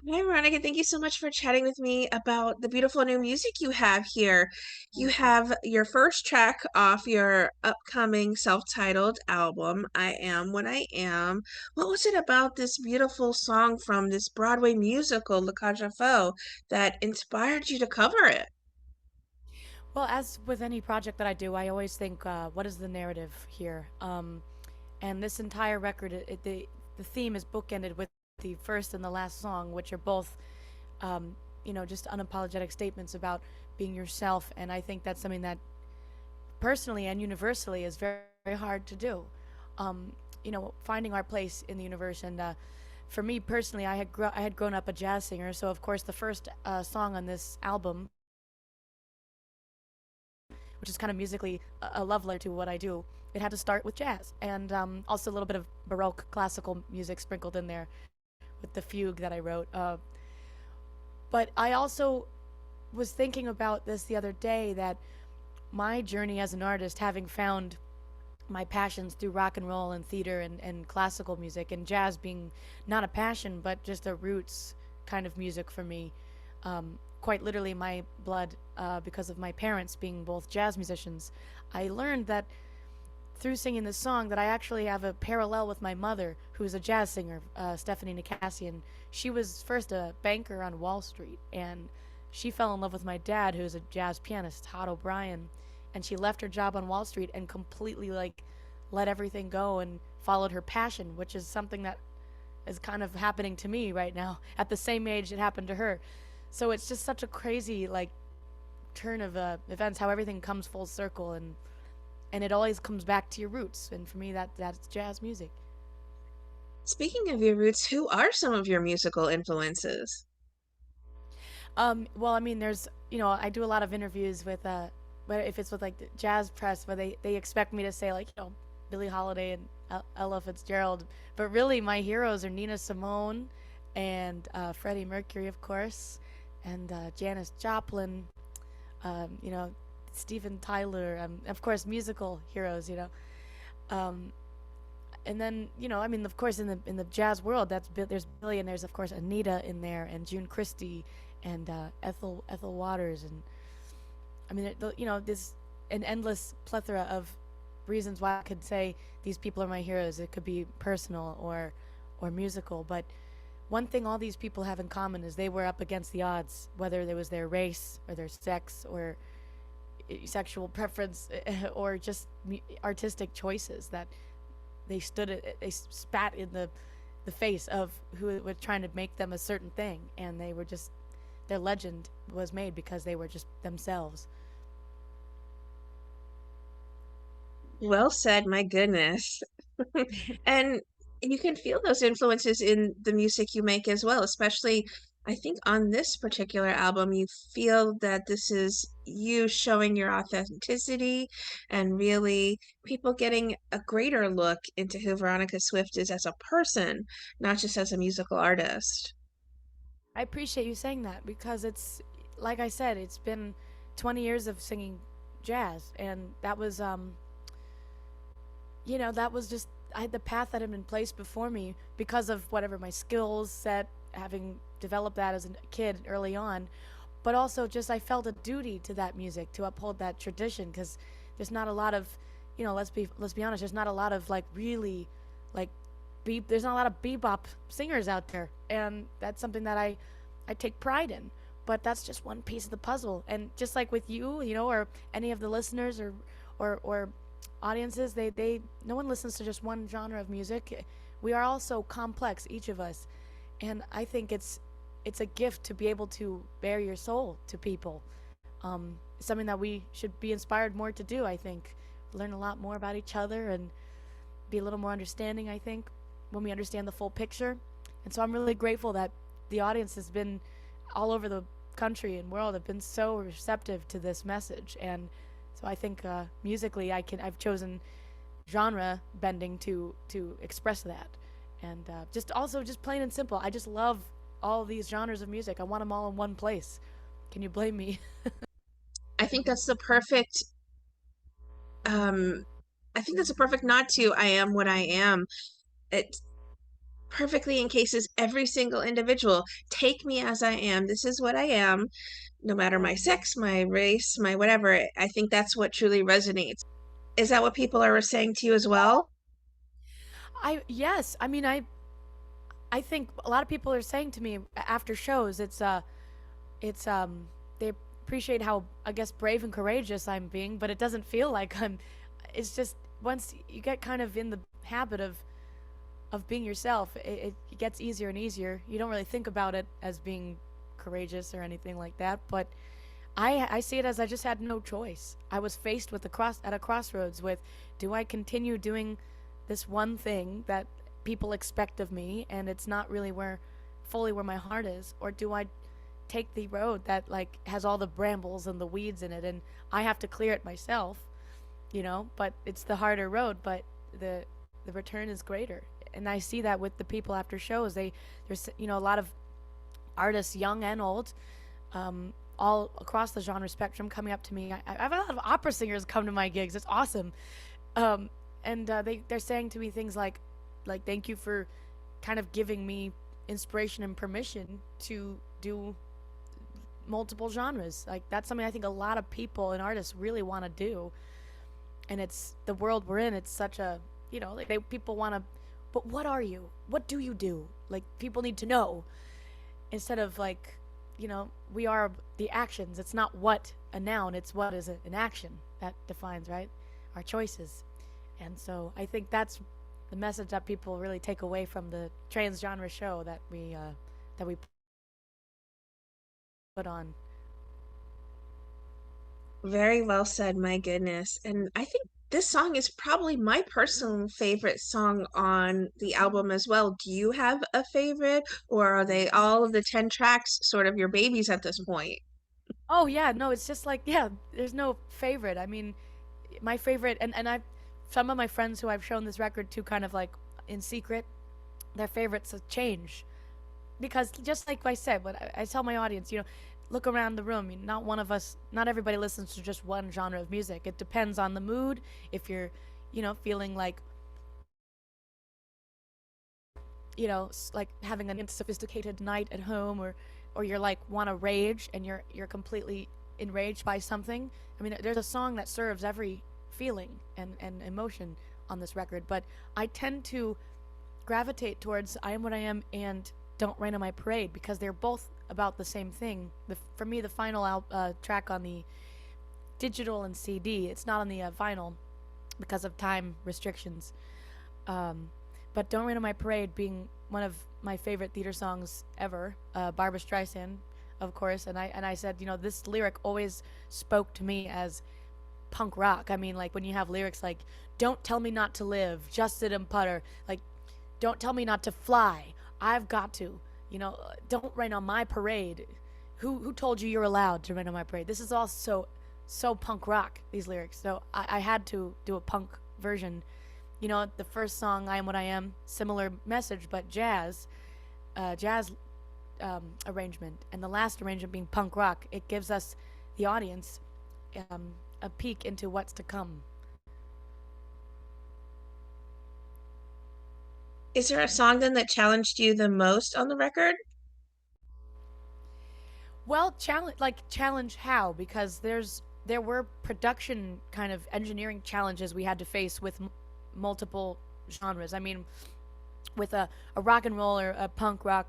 Hi, Veronica. Thank you so much for chatting with me about the beautiful new music you have here. You Thank you. have your first track off your upcoming self-titled album, I Am What I Am. What was it about this beautiful song from this Broadway musical, La Cage aux Folles, that inspired you to cover it? Well, as with any project that I do, I always think, what is the narrative here? And this entire record, the theme is bookended with the first and the last song, which are both, just unapologetic statements about being yourself. And I think that's something that personally and universally is very, very hard to do. Finding our place in the universe. And for me personally, I had grown up a jazz singer, so of course the first song on this album, which is kind of musically a love letter to what I do, it had to start with jazz and also a little bit of Baroque classical music sprinkled in there with the fugue that I wrote. But I also was thinking about this the other day that my journey as an artist, having found my passions through rock and roll and theater and classical music, and jazz being not a passion but just a roots kind of music for me. Quite literally, my blood, because of my parents being both jazz musicians. I learned that through singing this song that I actually have a parallel with my mother, who's a jazz singer, Stephanie Nicasian. She was first a banker on Wall Street, and she fell in love with my dad, who's a jazz pianist, Todd O'Brien, and she left her job on Wall Street and completely let everything go and followed her passion, which is something that is kind of happening to me right now at the same age it happened to her. So it's just such a crazy turn of events, how everything comes full circle, and it always comes back to your roots. And for me, that's jazz music. Speaking of your roots, who are some of your musical influences? Well, I mean, I do a lot of interviews with, but if it's with like the jazz press, where they expect me to say Billie Holiday and Ella Fitzgerald, but really my heroes are Nina Simone and Freddie Mercury, of course, and Janis Joplin, you know, Steven Tyler, of course, musical heroes, Um, and then I mean, of course, in the jazz world, there's Billy, and there's of course Anita in there, and June Christie, and Ethel Waters, and I mean, there's an endless plethora of reasons why I could say these people are my heroes. It could be personal or musical, but one thing all these people have in common is they were up against the odds, whether it was their race or their sex or sexual preference or just artistic choices that they spat in the face of who was trying to make them a certain thing, and they were just their legend was made because they were just themselves. Well said, my goodness. And you can feel those influences in the music you make as well, especially I think on this particular album, you feel that this is you showing your authenticity and really people getting a greater look into who Veronica Swift is as a person, not just as a musical artist. I appreciate you saying that because it's like I said, it's been 20 years of singing jazz, and that was just I had the path that had been placed before me because of whatever my skills set, having developed that as a kid early on, but also just I felt a duty to that music to uphold that tradition because there's not a lot of, let's be honest, there's not a lot of really like there's not a lot of bebop singers out there, and that's something that I take pride in. But that's just one piece of the puzzle, and just like with you, or any of the listeners or audiences, they no one listens to just one genre of music. We are all so complex, each of us, and I think it's a gift to be able to bare your soul to people. Something that we should be inspired more to do. I think learn a lot more about each other and be a little more understanding. I think when we understand the full picture, and so I'm really grateful that the audience has been all over the country and world have been so receptive to this message. And so I think musically, I've chosen genre bending to express that, and just plain and simple. I just love all these genres of music. I want them all in one place. Can you blame me? I think that's the perfect um I think that's a perfect nod to I am what I am. It perfectly encases every single individual. Take me as I am. This is what I am, no matter my sex, my race, my whatever. I think that's what truly resonates. Is that what people are saying to you as well? I yes, I mean I think a lot of people are saying to me after shows, it's they appreciate how, I guess, brave and courageous I'm being, but it doesn't feel like I'm. It's just once you get kind of in the habit of being yourself, it gets easier and easier. You don't really think about it as being courageous or anything like that, but I see it as I just had no choice. I was faced with a crossroads with, do I continue doing this one thing that people expect of me and it's not really where fully where my heart is, or do I take the road that like has all the brambles and the weeds in it and I have to clear it myself, but it's the harder road, but the the return is greater. And I see that with the people after shows. There's a lot of artists, young and old, all across the genre spectrum, coming up to me. I have a lot of opera singers come to my gigs. It's awesome, um, and they're saying to me things like thank you for kind of giving me inspiration and permission to do multiple genres. Like that's something I think a lot of people and artists really want to do. And it's the world we're in. It's such a like people want to, but what are you? What do you do? Like people need to know instead of like we are the actions. It's not what a noun, it's what is an action that defines, right, our choices. And so I think that's the message that people really take away from the trans genre show that we put on. Very well said, my goodness. And I think this song is probably my personal favorite song on the album as well. Do you have a favorite, or are they all of the 10 tracks sort of your babies at this point? Oh yeah, no, it's just like, yeah, there's no favorite. I mean, my favorite, and I some of my friends who I've shown this record to kind of like in secret, their favorites change because just like I said, what I tell my audience, look around the room. Not one of us, not everybody listens to just one genre of music. It depends on the mood. If you're, feeling like, like having a sophisticated night at home, or you're like want to rage and you're completely enraged by something. I mean, there's a song that serves every feeling and emotion on this record, but I tend to gravitate towards I Am What I Am and Don't Rain on My Parade because they're both about the same thing. For me, the final track on the digital and CD, it's not on the vinyl because of time restrictions. Um, but Don't Rain on My Parade being one of my favorite theater songs ever, Barbara Streisand, of course. And I said, this lyric always spoke to me as punk rock. I mean, like when you have lyrics like "Don't tell me not to live, just sit and putter," like "Don't tell me not to fly, I've got to," "Don't rain on my parade." Who told you you're allowed to rain on my parade? This is all so punk rock. These lyrics. So I had to do a punk version. The first song, "I Am What I Am," similar message, but jazz arrangement, and the last arrangement being punk rock. It gives us, the audience, a peek into what's to come. Is there a song then that challenged you the most on the record? Well, challenge how? Because there were production kind of engineering challenges we had to face with multiple genres. I mean, with a rock and roll or a punk rock,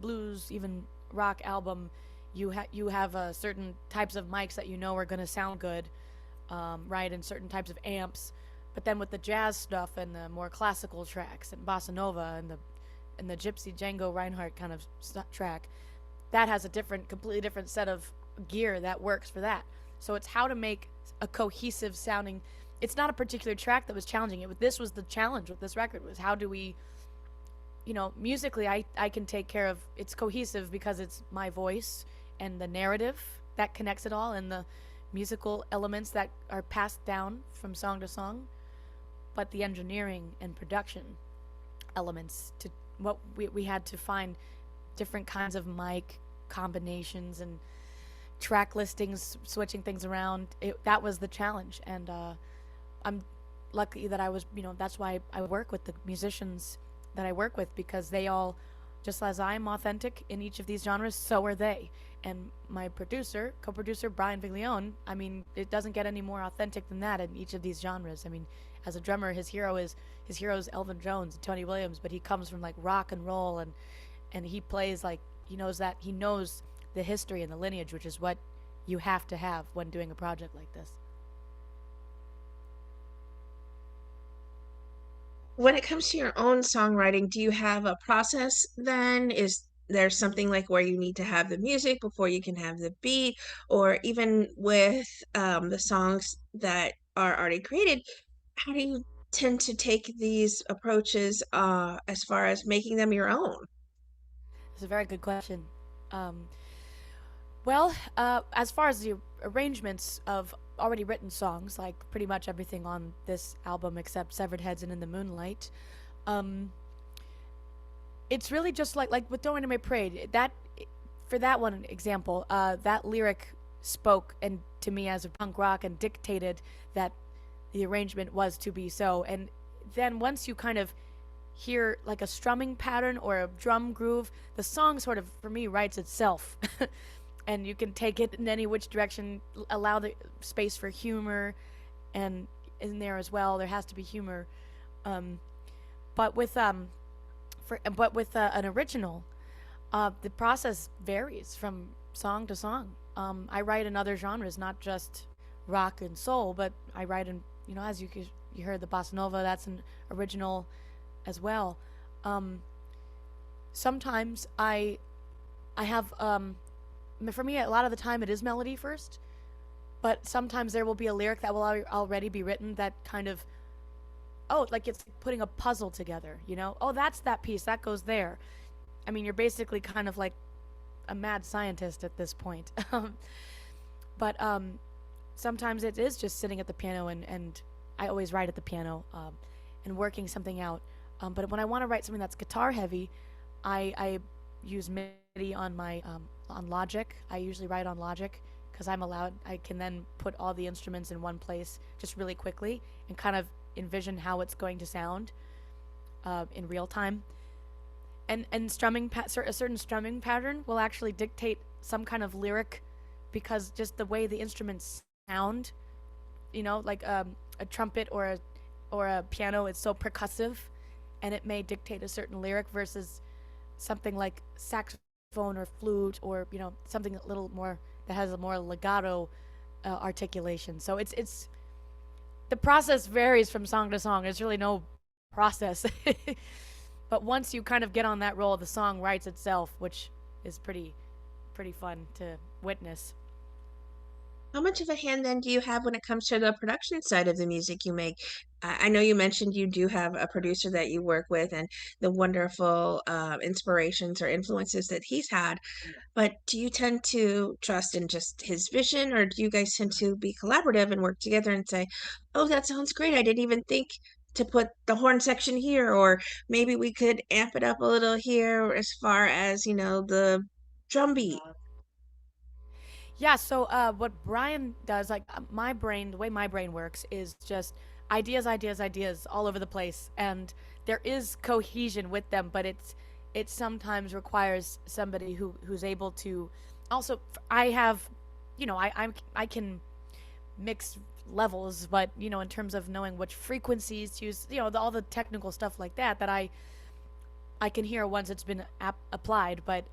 blues, even rock album, you have certain types of mics that are going to sound good, right, and certain types of amps. But then with the jazz stuff and the more classical tracks and bossa nova and the Gypsy Django Reinhardt kind of track, that has a completely different set of gear that works for that. So it's how to make a cohesive sounding. It's not a particular track that was challenging it. This was the challenge with this record, was how do we, musically, I can take care of, it's cohesive because it's my voice and the narrative that connects it all and the musical elements that are passed down from song to song, but the engineering and production elements, to what we had to find different kinds of mic combinations and track listings, switching things around. That was the challenge, and I'm lucky that I was, that's why I work with the musicians that I work with, because they all, just as I'm authentic in each of these genres, so are they. And my producer, co-producer Brian Viglione, I mean, it doesn't get any more authentic than that in each of these genres. I mean, as a drummer, his hero is Elvin Jones and Tony Williams, but he comes from like rock and roll, and he plays like he knows the history and the lineage, which is what you have to have when doing a project like this. When it comes to your own songwriting, do you have a process then? Is there something like where you need to have the music before you can have the beat? Or even with the songs that are already created, how do you tend to take these approaches as far as making them your own? It's a very good question. Um, as far as the arrangements of already written songs, like pretty much everything on this album except Severed Heads and In the Moonlight, um, it's really just like with Don't Anime Parade. That for that one example, that lyric spoke and to me as a punk rock and dictated that the arrangement was to be so. And then once you kind of hear like a strumming pattern or a drum groove, the song sort of for me writes itself. And you can take it in any which direction, allow the space for humor, and in there as well there has to be humor. Um, but with an original, the process varies from song to song. I write in other genres, not just rock and soul, but I write in, as you heard the bossa nova, that's an original as well. Um, Sometimes I have for me a lot of the time it is melody first, but sometimes there will be a lyric that will already be written that kind of, oh, like it's putting a puzzle together, oh, that's that piece that goes there. I mean, you're basically kind of like a mad scientist at this point. But sometimes it is just sitting at the piano, and I always write at the piano, and working something out. But when I want to write something that's guitar heavy, I use MIDI on my on Logic. I usually write on Logic because I can then put all the instruments in one place just really quickly and kind of envision how it's going to sound in real time. And a certain strumming pattern will actually dictate some kind of lyric, because just the way the instruments sound, like a trumpet or a piano, it's so percussive, and it may dictate a certain lyric versus something like saxophone or flute, or something a little more that has a more legato articulation. So it's the process varies from song to song. There's really no process. But once you kind of get on that roll, the song writes itself, which is pretty fun to witness. How much of a hand then do you have when it comes to the production side of the music you make? I know you mentioned you do have a producer that you work with and the wonderful inspirations or influences that he's had, but do you tend to trust in just his vision, or do you guys tend to be collaborative and work together and say, oh, that sounds great. I didn't even think to put the horn section here, or maybe we could amp it up a little here as far as, the drum beat. Yeah, so what Brian does, like my brain, the way my brain works is just ideas, ideas, ideas all over the place, and there is cohesion with them, but it sometimes requires somebody who's able to also. I have, I can mix levels, but in terms of knowing which frequencies to use, all the technical stuff like that, that I can hear once it's been applied, but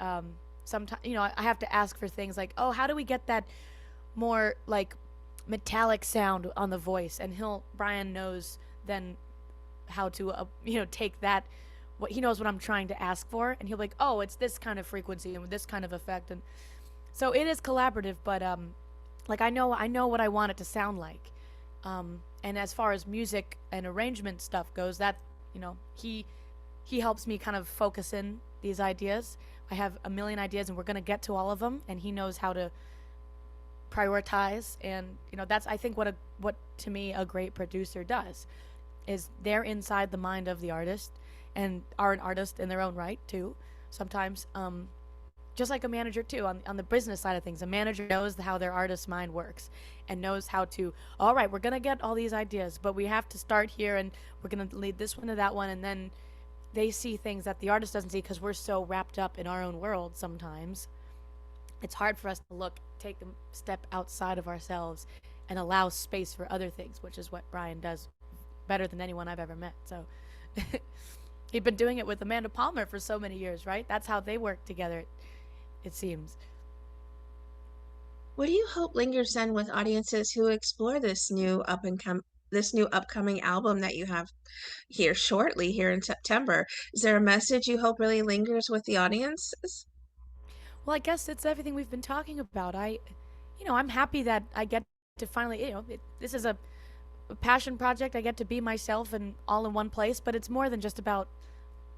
sometimes I have to ask for things like, oh, how do we get that more like metallic sound on the voice? And Brian knows then how to take that, what he knows what I'm trying to ask for, and he'll be like, oh, it's this kind of frequency and this kind of effect. And so it is collaborative, but like I know what I want it to sound like. And as far as music and arrangement stuff goes, that he helps me kind of focus in these ideas. I have a million ideas, and we're going to get to all of them, and he knows how to prioritize. And that's, I think, what to me a great producer does, is they're inside the mind of the artist and are an artist in their own right too sometimes. Just like a manager too, on the business side of things, a manager knows how their artist's mind works and knows how to, all right, we're going to get all these ideas, but we have to start here, and we're going to lead this one to that one, and then they see things that the artist doesn't see because we're so wrapped up in our own world sometimes. It's hard for us to take a step outside of ourselves and allow space for other things, which is what Brian does better than anyone I've ever met. So he'd been doing it with Amanda Palmer for so many years, right? That's how they work together, it seems. What do you hope lingers then with audiences who explore this new upcoming album that you have here shortly here in September? Is there a message you hope really lingers with the audiences? Well, I guess it's everything we've been talking about. I'm happy that I get to finally, this is a passion project. I get to be myself and all in one place, but it's more than just about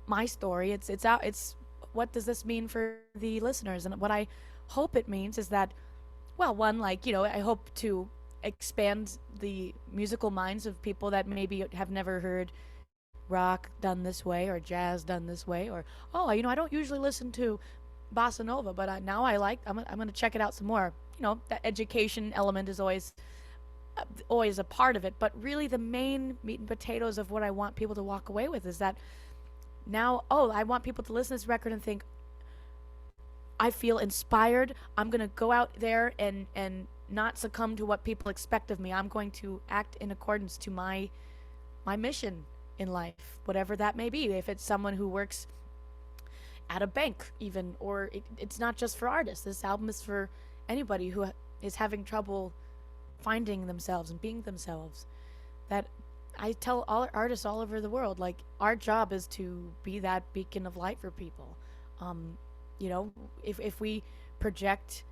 my story. It's what does this mean for the listeners? And what I hope it means is that, well, one, like, I hope to expand the musical minds of people that maybe have never heard rock done this way or jazz done this way, or, oh, I don't usually listen to bossa nova, but now I'm going to check it out some more. That education element is always a part of it, but really the main meat and potatoes of what I want people to walk away with is that now, oh, I want people to listen to this record and think, I feel inspired. I'm going to go out there and not succumb to what people expect of me. I'm going to act in accordance to my mission in life, whatever that may be. If it's someone who works at a bank, even, or it's not just for artists. This album is for anybody who is having trouble finding themselves and being themselves. That I tell all artists all over the world, like, our job is to be that beacon of light for people. Um, if we project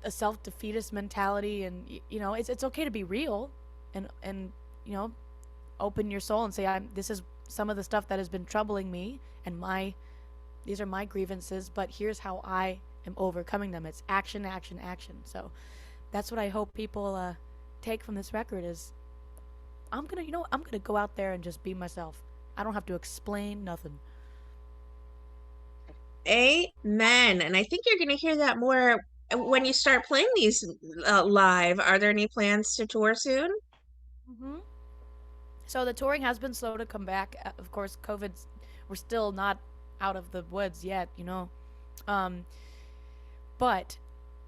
a self defeatist mentality, and it's okay to be real, and open your soul and say, this is some of the stuff that has been troubling me, and these are my grievances, but here's how I am overcoming them. It's action, action, action. So that's what I hope people take from this record is, I'm gonna go out there and just be myself. I don't have to explain nothing. Amen. And I think you're going to hear that more when you start playing these live. Are there any plans to tour soon? Mm-hmm. So the touring has been slow to come back. Of course, we're still not out of the woods yet, Um, but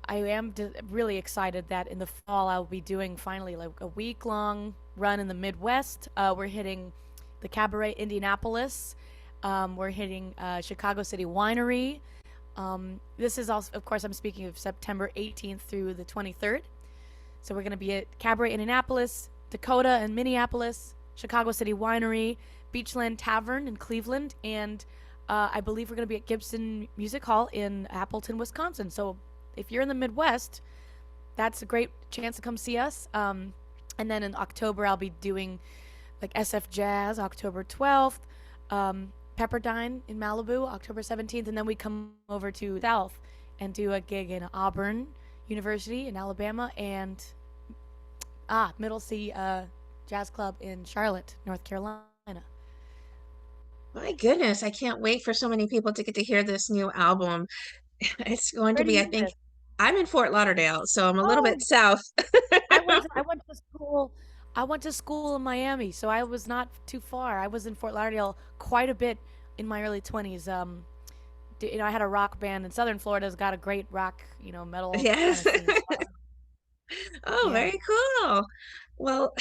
I am really excited that in the fall I'll be doing finally like a week long run in the Midwest. We're hitting the Cabaret Indianapolis. We're hitting Chicago City Winery. This is also, of course, I'm speaking of September 18th through the 23rd. So we're going to be at Cabaret Indianapolis, Dakota and Minneapolis, Chicago City Winery, Beachland Tavern in Cleveland, and I believe we're going to be at Gibson Music Hall in Appleton, Wisconsin. So if you're in the Midwest, that's a great chance to come see us. And then in October, I'll be doing like SF Jazz, October 12th, Pepperdine in Malibu, October 17th, and then we come over to South and do a gig in Auburn University in Alabama, and Middle C Jazz Club in Charlotte, North Carolina. My goodness, I can't wait for so many people to get to hear this new album. It's going to Where do be, I you think, live? I'm in Fort Lauderdale, so I'm a little bit Oh, south. I went to school in Miami, so I was not too far. I was in Fort Lauderdale quite a bit in my early 20s. I had a rock band, and Southern Florida's got a great rock, metal kind Yes. of scene. Oh, Yeah. very cool. Well,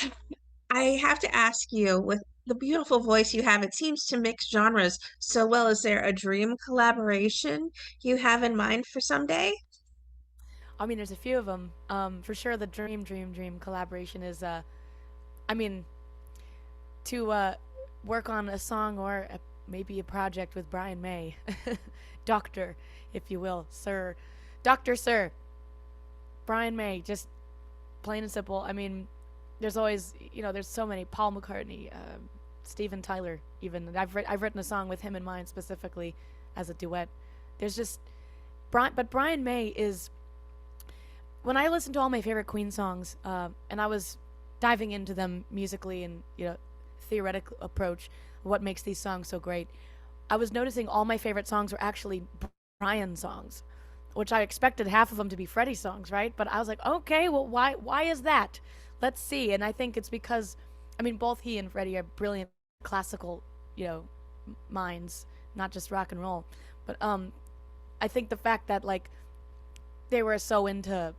I have to ask you, with the beautiful voice you have, it seems to mix genres so well. Is there a dream collaboration you have in mind for someday? I mean, there's a few of them. For sure, the dream collaboration is, I mean, to work on a song or maybe a project with Brian May, Doctor, if you will, Sir, Doctor Sir, Brian May, just plain and simple. I mean, there's always, there's so many. Paul McCartney, Steven Tyler, even. I've written a song with him in mind specifically as a duet. There's just but Brian May is, when I listen to all my favorite Queen songs, and I was diving into them musically and theoretical approach, what makes these songs so great, I was noticing all my favorite songs were actually Brian songs, which I expected half of them to be Freddie songs, right? But I was like, okay, well, why is that? Let's see. And I think it's because, I mean, both he and Freddie are brilliant classical, you know, minds, not just rock and roll. But I think the fact that like they were so into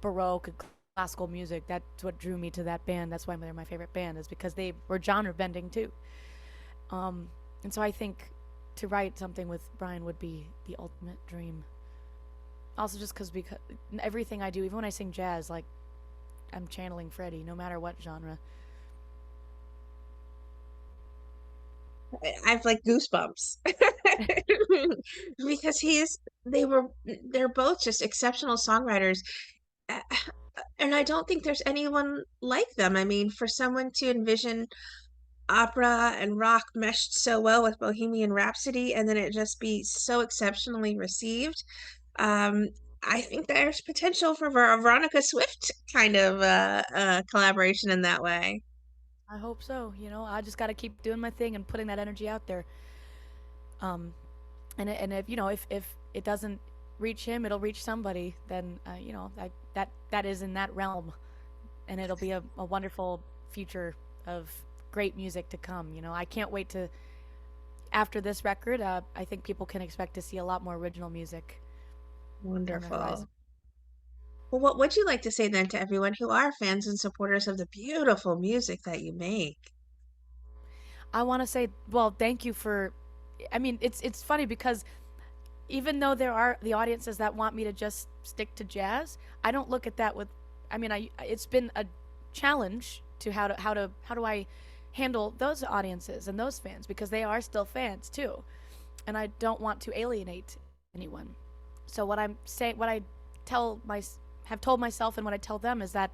Baroque and classical music, that's what drew me to that band. That's why they're my favorite band, is because they were genre bending too. Um, and so I think to write something with Brian would be the ultimate dream. Also, just because everything I do, even when I sing jazz, like I'm channeling Freddie, no matter what genre. I've like goosebumps because they're both just exceptional songwriters. Uh, And I don't think there's anyone like them. I mean, for someone to envision opera and rock meshed so well with Bohemian Rhapsody and then it just be so exceptionally received, um, I think there's potential for a Veronica Swift kind of collaboration in that way. I hope so. You know, I just got to keep doing my thing and putting that energy out there. Um, and if if it doesn't reach him, it'll reach somebody. Then that is in that realm, and it'll be a wonderful future of great music to come. You know, I can't wait to after this record. I think people can expect to see a lot more original music on the Wonderful. horizon. Well, what would you like to say then to everyone who are fans and supporters of the beautiful music that you make? I want to say, well, thank you for. I mean, it's funny because even though there are the audiences that want me to just stick to jazz, I don't look at that with. I mean, I it's been a challenge to how do I handle those audiences and those fans because they are still fans too, and I don't want to alienate anyone. So what I tell my have told myself and what I tell them is that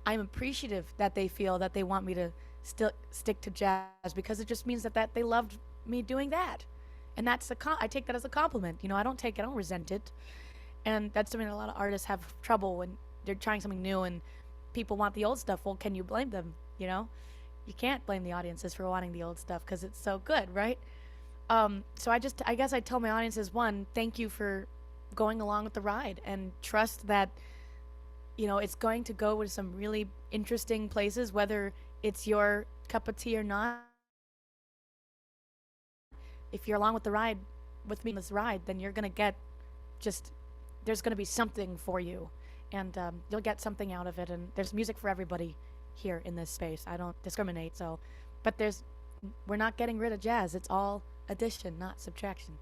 I'm appreciative that they feel that they want me to still stick to jazz because it just means that they loved me doing that, and I take that as a compliment. You know, I don't resent it, and that's something that a lot of artists have trouble when they're trying something new and people want the old stuff. Well, can you blame them? You know, you can't blame the audiences for wanting the old stuff because it's so good, right? So I guess I tell my audiences, one, thank you for going along with the ride and trust that it's going to go with some really interesting places, whether it's your cup of tea or not. If you're along with the ride, with me on this ride, then you're going to get just, there's going to be something for you. And you'll get something out of it. And there's music for everybody here in this space. I don't discriminate. So, but we're not getting rid of jazz. It's all addition, not subtraction.